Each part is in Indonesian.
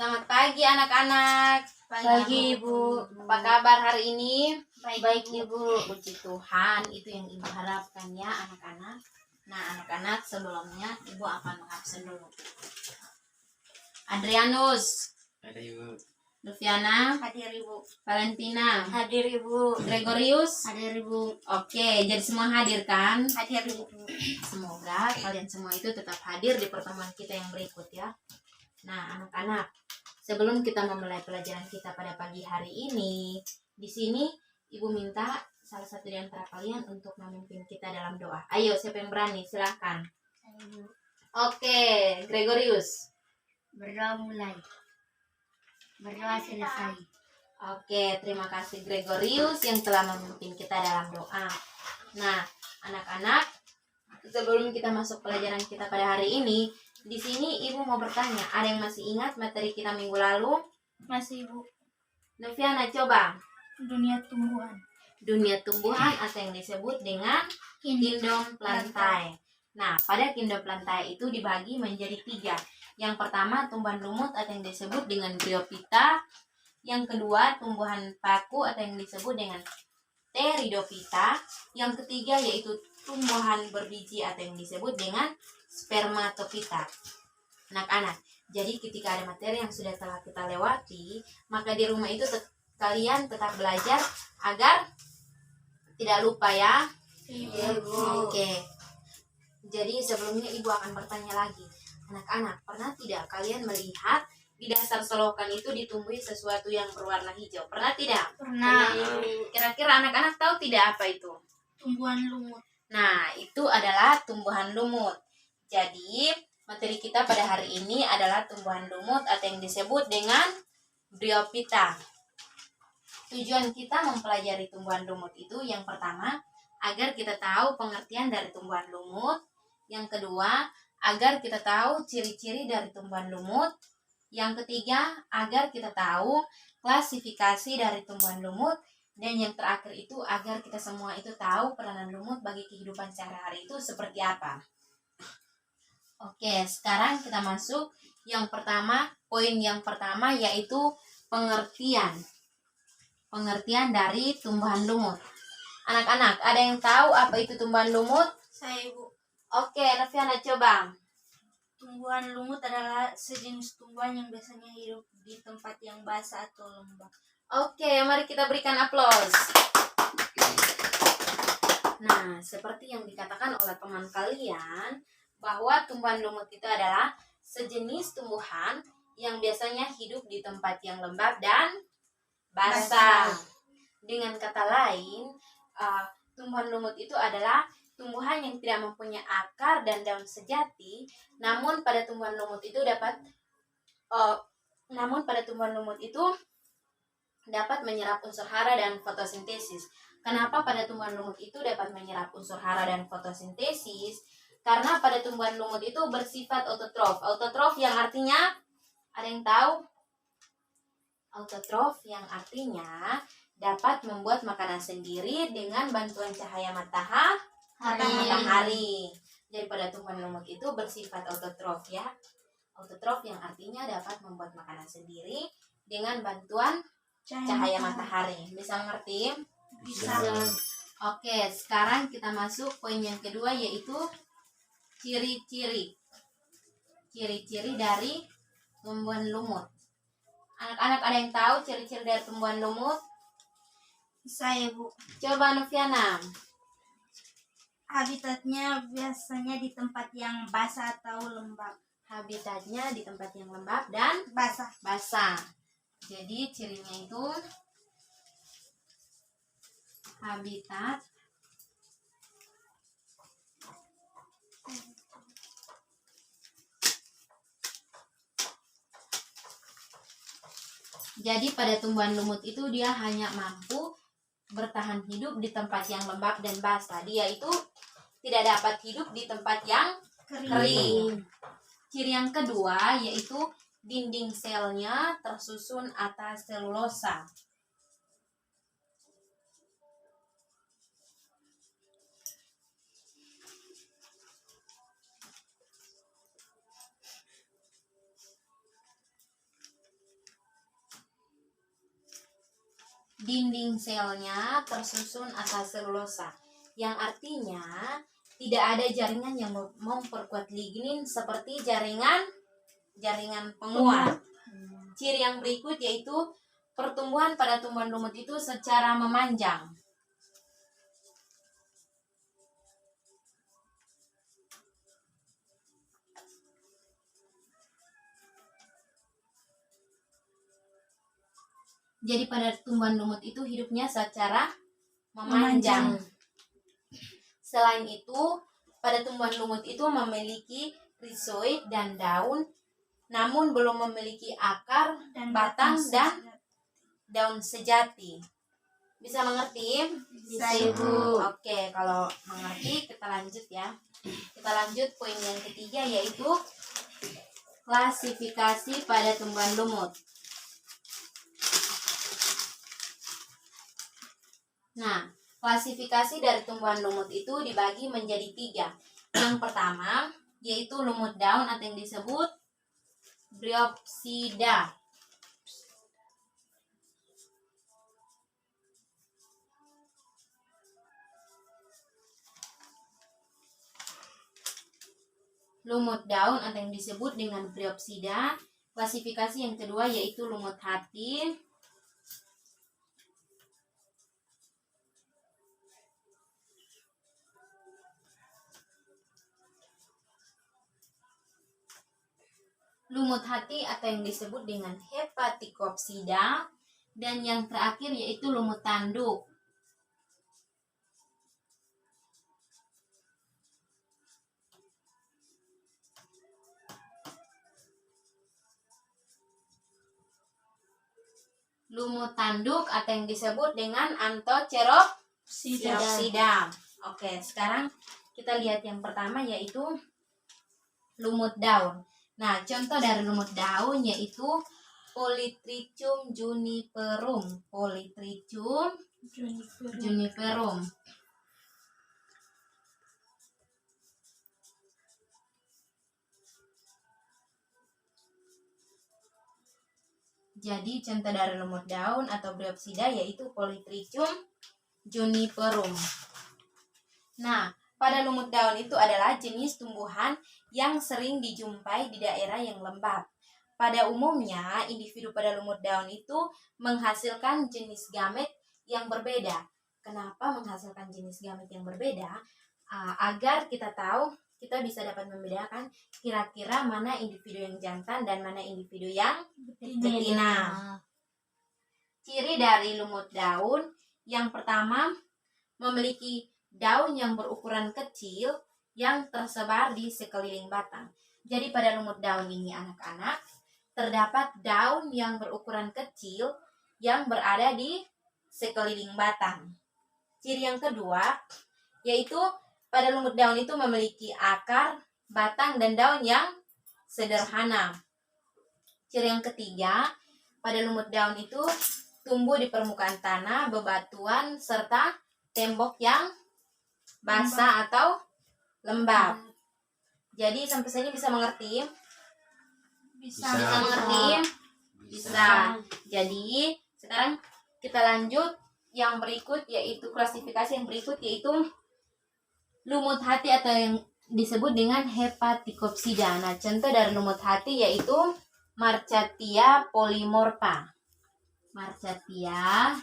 Selamat pagi anak-anak. Pagi Ibu. Apa kabar hari ini? Baik Ibu. Puji Tuhan, itu yang Ibu harapkan ya anak-anak. Nah anak-anak, sebelumnya Ibu akan mengabsen dulu. Adrianus, Ada Ibu. Lufiana, Hadir Ibu. Valentina, Hadir Ibu. Gregorius. Hadir Ibu. Oke, jadi semua hadir kan? Hadir Ibu. Semoga kalian semua itu tetap hadir di pertemuan kita yang berikut ya. Nah, anak-anak, sebelum kita memulai pelajaran kita pada pagi hari ini, di sini Ibu minta salah satu di antara kalian untuk memimpin kita dalam doa. Ayo, siapa yang berani? Silakan. Ibu. Oke, Gregorius. Berdoa mulai. Berdoa selesai. Oke, terima kasih Gregorius yang telah memimpin kita dalam doa. Nah, anak-anak, sebelum kita masuk pelajaran kita pada hari ini, di sini Ibu mau bertanya, ada yang masih ingat materi kita minggu lalu? Masih Ibu. Noviana, coba. Dunia tumbuhan. Dunia tumbuhan atau yang disebut dengan kingdom plantae. Nah, pada kingdom plantae itu dibagi menjadi 3. Yang pertama, tumbuhan lumut atau yang disebut dengan bryophyta. Yang kedua, tumbuhan paku atau yang disebut dengan pteridophyta. Yang ketiga yaitu tumbuhan berbiji atau yang disebut dengan spermatophyta. Anak-anak, jadi ketika ada materi yang sudah telah kita lewati, maka di rumah itu kalian tetap belajar agar tidak lupa ya. Ibu. Oke. Jadi sebelumnya Ibu akan bertanya lagi. Anak-anak, pernah tidak kalian melihat di dasar selokan itu ditumbuhi sesuatu yang berwarna hijau? Pernah tidak? Pernah. Kira-kira anak-anak tahu tidak apa itu? Tumbuhan lumut. Nah, itu adalah tumbuhan lumut. Jadi, materi kita pada hari ini adalah tumbuhan lumut atau yang disebut dengan bryophyta. Tujuan kita mempelajari tumbuhan lumut itu yang pertama, agar kita tahu pengertian dari tumbuhan lumut. Yang kedua, agar kita tahu ciri-ciri dari tumbuhan lumut. Yang ketiga, agar kita tahu klasifikasi dari tumbuhan lumut. Dan yang terakhir itu agar kita semua itu tahu peranan lumut bagi kehidupan sehari-hari itu seperti apa. Oke, sekarang kita masuk yang pertama, poin yang pertama yaitu pengertian. Pengertian dari tumbuhan lumut. Anak-anak, ada yang tahu apa itu tumbuhan lumut? Saya Ibu. Oke, Noviana coba. Tumbuhan lumut adalah sejenis tumbuhan yang biasanya hidup di tempat yang basah atau lembab. Oke, mari kita berikan aplaus. Nah, seperti yang dikatakan oleh teman kalian, bahwa tumbuhan lumut itu adalah sejenis tumbuhan yang biasanya hidup di tempat yang lembab dan basah. Dengan kata lain, tumbuhan lumut itu adalah tumbuhan yang tidak mempunyai akar dan daun sejati, namun pada tumbuhan lumut itu dapat menyerap unsur hara dan fotosintesis. Kenapa pada tumbuhan lumut itu dapat menyerap unsur hara dan fotosintesis? Karena pada tumbuhan lumut itu bersifat autotrof. Autotrof yang artinya, ada yang tahu? Autotrof yang artinya dapat membuat makanan sendiri dengan bantuan cahaya matahari. Jadi pada tumbuhan lumut itu bersifat autotrof ya. Autotrof yang artinya dapat membuat makanan sendiri dengan bantuan cahaya matahari. Bisa ngerti? Bisa. Oke, sekarang kita masuk poin yang kedua yaitu ciri-ciri. Ciri-ciri dari tumbuhan lumut. Anak-anak ada yang tahu ciri-ciri dari tumbuhan lumut? Saya Ibu. Coba Noviana. Habitatnya biasanya di tempat yang basah atau lembab. Habitatnya di tempat yang lembab dan Basah. Jadi cirinya itu habitat Jadi pada tumbuhan lumut itu dia hanya mampu bertahan hidup di tempat yang lembab dan basah. Dia itu tidak dapat hidup di tempat yang kering. Ciri yang kedua yaitu dinding selnya tersusun atas selulosa. dinding selnya tersusun atas selulosa, yang artinya tidak ada jaringan yang memperkuat lignin seperti jaringan penguat. Ciri yang berikut yaitu pertumbuhan pada tumbuhan lumut itu secara memanjang. Jadi pada tumbuhan lumut itu hidupnya secara memanjang. Selain itu, pada tumbuhan lumut itu memiliki rizoid dan daun, namun belum memiliki akar, batang, dan daun sejati. Bisa mengerti? Bisa, Ibu. Oke, kalau mengerti kita lanjut ya. Kita lanjut poin yang ketiga yaitu klasifikasi pada tumbuhan lumut. Nah, klasifikasi dari tumbuhan lumut itu dibagi menjadi 3. Yang pertama yaitu lumut daun atau yang disebut Bryopsida. Lumut daun atau yang disebut dengan Bryopsida. Klasifikasi yang kedua yaitu lumut hati. Lumut hati atau yang disebut dengan Hepaticopsida. Dan yang terakhir yaitu lumut tanduk. Lumut tanduk atau yang disebut dengan Anthoceropsida. Oke, sekarang kita lihat yang pertama yaitu lumut daun. Nah, contoh dari lumut daun yaitu Polytrichum juniperum. Polytrichum juniperum. Jadi contoh dari lumut daun atau Bryopsida yaitu Polytrichum juniperum. Nah, pada lumut daun itu adalah jenis tumbuhan yang sering dijumpai di daerah yang lembab. Pada umumnya, individu pada lumut daun itu menghasilkan jenis gamet yang berbeda. Kenapa menghasilkan jenis gamet yang berbeda? Agar kita tahu, kita bisa dapat membedakan kira-kira mana individu yang jantan dan mana individu yang betina. Ciri dari lumut daun yang pertama memiliki daun yang berukuran kecil yang tersebar di sekeliling batang. Jadi pada lumut daun ini anak-anak terdapat daun yang berukuran kecil yang berada di sekeliling batang. Ciri yang kedua yaitu pada lumut daun itu memiliki akar, batang, dan daun yang sederhana. Ciri yang ketiga, pada lumut daun itu tumbuh di permukaan tanah, bebatuan, serta tembok yang basah atau lembab. Jadi sampai sini bisa mengerti? Bisa mengerti? Bisa. Jadi sekarang kita lanjut yang berikut yaitu klasifikasi yang berikut yaitu lumut hati atau yang disebut dengan Hepaticopsida. Nah, contoh dari lumut hati yaitu Marchatia polymorpha. Marchatia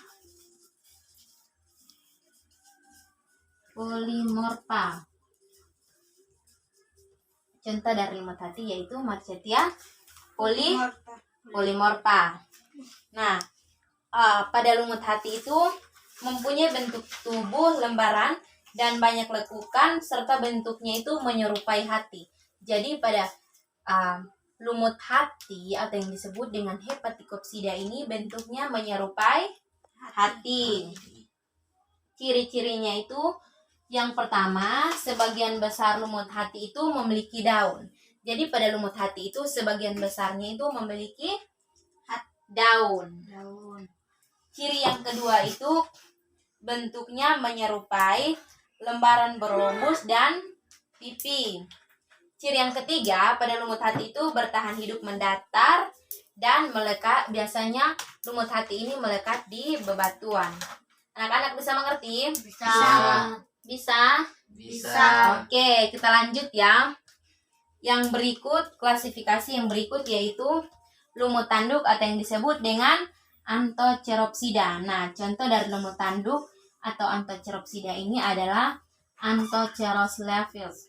polymorpha. Contoh dari lumut hati yaitu Marchatia polymorpha. Nah, pada lumut hati itu mempunyai bentuk tubuh lembaran dan banyak lekukan serta bentuknya itu menyerupai hati. Jadi pada lumut hati atau yang disebut dengan Hepaticopsida ini bentuknya menyerupai hati. Ciri-cirinya itu yang pertama, sebagian besar lumut hati itu memiliki daun. Jadi pada lumut hati itu sebagian besarnya itu memiliki daun. Ciri yang kedua itu bentuknya menyerupai lembaran berlobus dan pipi. Ciri yang ketiga, pada lumut hati itu bertahan hidup mendatar dan melekat, biasanya lumut hati ini melekat di bebatuan. Anak-anak bisa mengerti? Bisa. Bisa? Bisa. Oke, kita lanjut ya. Yang berikut, klasifikasi yang berikut yaitu lumut tanduk atau yang disebut dengan Anthoceropsida. Nah, contoh dari lumut tanduk atau Anthoceropsida ini adalah Anthoceros leaves.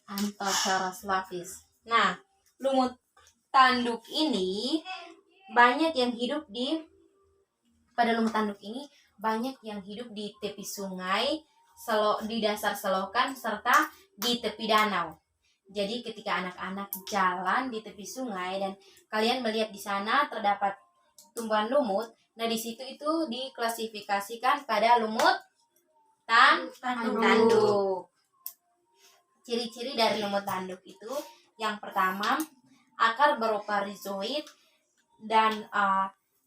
Anthoceros leaves. Nah, lumut tanduk ini banyak yang hidup pada lumut tanduk ini banyak yang hidup di tepi sungai, di dasar selokan, serta di tepi danau. Jadi ketika anak-anak jalan di tepi sungai dan kalian melihat di sana terdapat tumbuhan lumut, nah di situ itu diklasifikasikan pada lumut tanduk. Ciri-ciri dari lumut tanduk itu, yang pertama, akar berupa rhizoid dan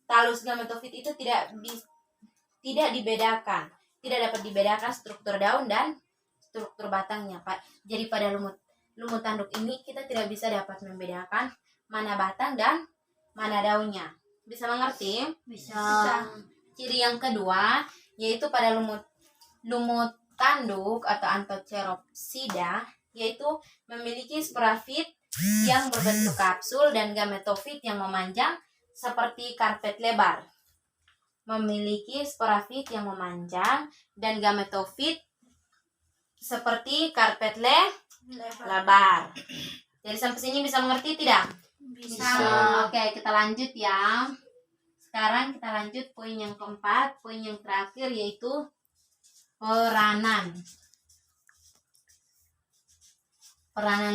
talus gametofit itu tidak dapat dibedakan struktur daun dan struktur batangnya, Pak. Jadi pada lumut tanduk ini kita tidak bisa dapat membedakan mana batang dan mana daunnya. Bisa mengerti? Bisa. Ciri yang kedua yaitu pada lumut tanduk atau Anthoceropsida yaitu memiliki sporafit yang berbentuk kapsul dan gametofit yang memanjang seperti karpet lebar. Memiliki sporafit yang memanjang dan gametofit seperti karpet lebar. Jadi sampai sini bisa mengerti tidak? Bisa. Oke, kita lanjut ya. Sekarang kita lanjut poin yang keempat, poin yang terakhir yaitu peranan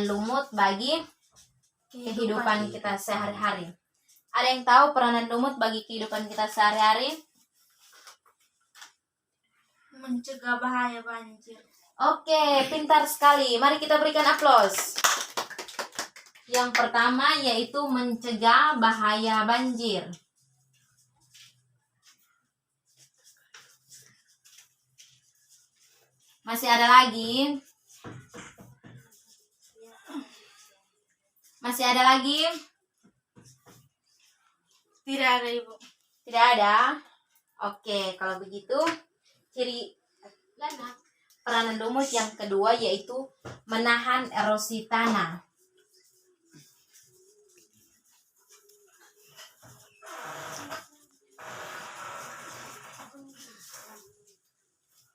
lumut bagi kehidupan kita sehari-hari. Ada yang tahu peranan lumut bagi kehidupan kita sehari-hari? Mencegah bahaya banjir. Oke, pintar sekali. Mari kita berikan aplaus. Yang pertama yaitu mencegah bahaya banjir. Masih ada lagi? Masih ada lagi? Tidak ada, Ibu. Tidak ada? Oke, kalau begitu ciri peranan lumut yang kedua yaitu menahan erosi tanah.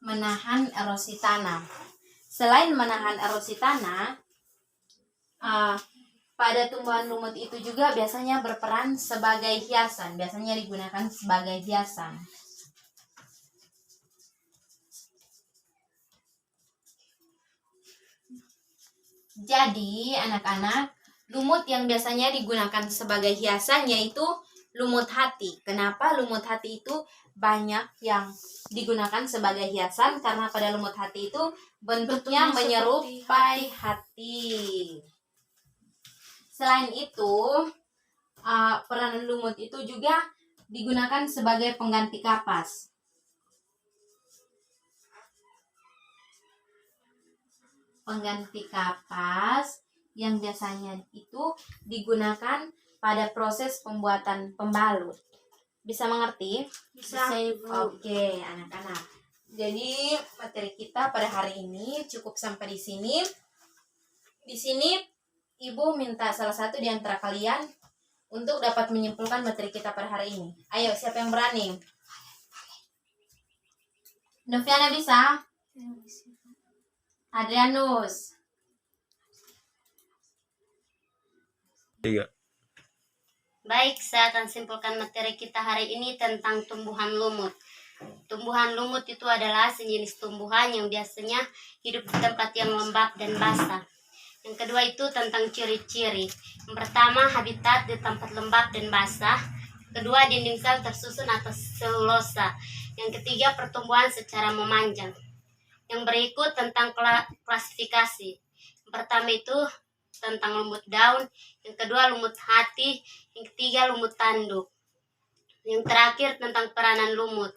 Menahan erosi tanah. Selain menahan erosi tanah, pada tumbuhan lumut itu juga biasanya berperan sebagai hiasan. Biasanya digunakan sebagai hiasan. Jadi anak-anak, lumut yang biasanya digunakan sebagai hiasan yaitu lumut hati. Kenapa lumut hati itu banyak yang digunakan sebagai hiasan? Karena pada lumut hati itu bentuknya menyerupai hati. Selain itu, peranan lumut itu juga digunakan sebagai pengganti kapas. Pengganti kapas yang biasanya itu digunakan pada proses pembuatan pembalut. Bisa mengerti? Bisa. Oke, anak-anak. Jadi materi kita pada hari ini cukup sampai di sini. Di sini Ibu minta salah satu di antara kalian untuk dapat menyimpulkan materi kita pada hari ini. Ayo, siapa yang berani? Noviana bisa? Adrianus. 3. Baik, saya akan simpulkan materi kita hari ini tentang tumbuhan lumut. Tumbuhan lumut itu adalah sejenis tumbuhan yang biasanya hidup di tempat yang lembab dan basah. Yang kedua itu tentang ciri-ciri. Yang pertama, habitat di tempat lembab dan basah. Kedua, dinding sel tersusun atas selulosa. Yang ketiga, pertumbuhan secara memanjang. Yang berikut tentang klasifikasi. Yang pertama itu tentang lumut daun. Yang kedua, lumut hati. Yang ketiga, lumut tanduk. Yang terakhir tentang peranan lumut.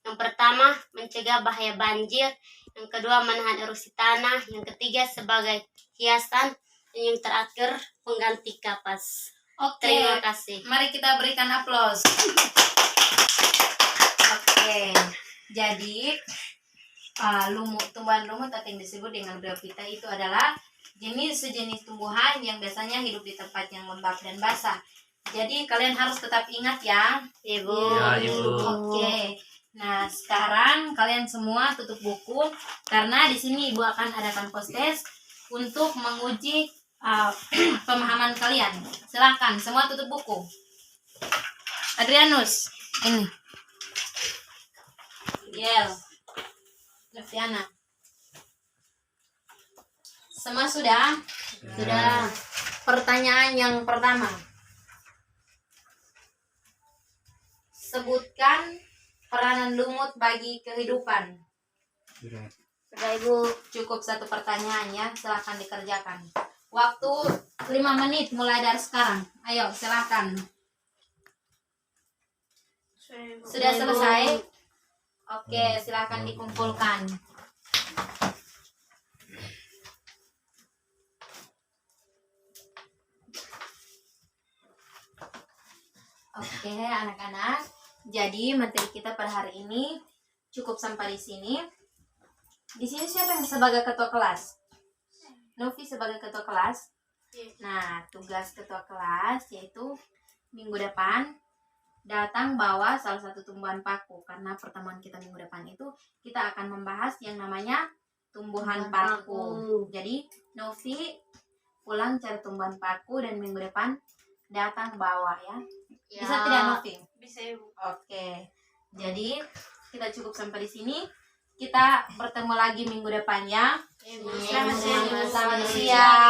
Yang pertama, mencegah bahaya banjir. Yang kedua menahan erosi tanah. Yang ketiga sebagai hiasan. Dan yang terakhir pengganti kapas. Oke, Terima kasih. mari kita berikan aplaus. Oke, jadi tumbuhan lumut atau yang disebut dengan Bryophyta itu adalah sejenis tumbuhan yang biasanya hidup di tempat yang lembab dan basah. Jadi kalian harus tetap ingat ya, Ibu. Ya, Ibu. Oke. Nah, sekarang kalian semua tutup buku karena di sini Ibu akan adakan post-test untuk menguji pemahaman kalian. Silakan semua tutup buku. Adrianus, ini. Yel. Leviana. Semua sudah? Sudah. Pertanyaan yang pertama. Sebutkan peranan lumut bagi kehidupan. Sudah. Sudah Ibu. Cukup satu pertanyaan ya, silahkan dikerjakan. Waktu 5 menit mulai dari sekarang. Ayo, silakan. Sudah selesai? Oke, silakan dikumpulkan. Oke, anak-anak. Jadi materi kita pada hari ini cukup sampai di sini. Di sini siapa yang sebagai ketua kelas? Novi sebagai ketua kelas. Nah, tugas ketua kelas yaitu minggu depan datang bawa salah satu tumbuhan paku, karena pertemuan kita minggu depan itu kita akan membahas yang namanya tumbuhan paku. Jadi Novi pulang cari tumbuhan paku dan minggu depan datang bawa ya. Bisa tidak Novi? Bisa Ibu. Oke. Jadi kita cukup sampai di sini. Kita bertemu lagi minggu depan ya. Selamat siang. Selamat siang.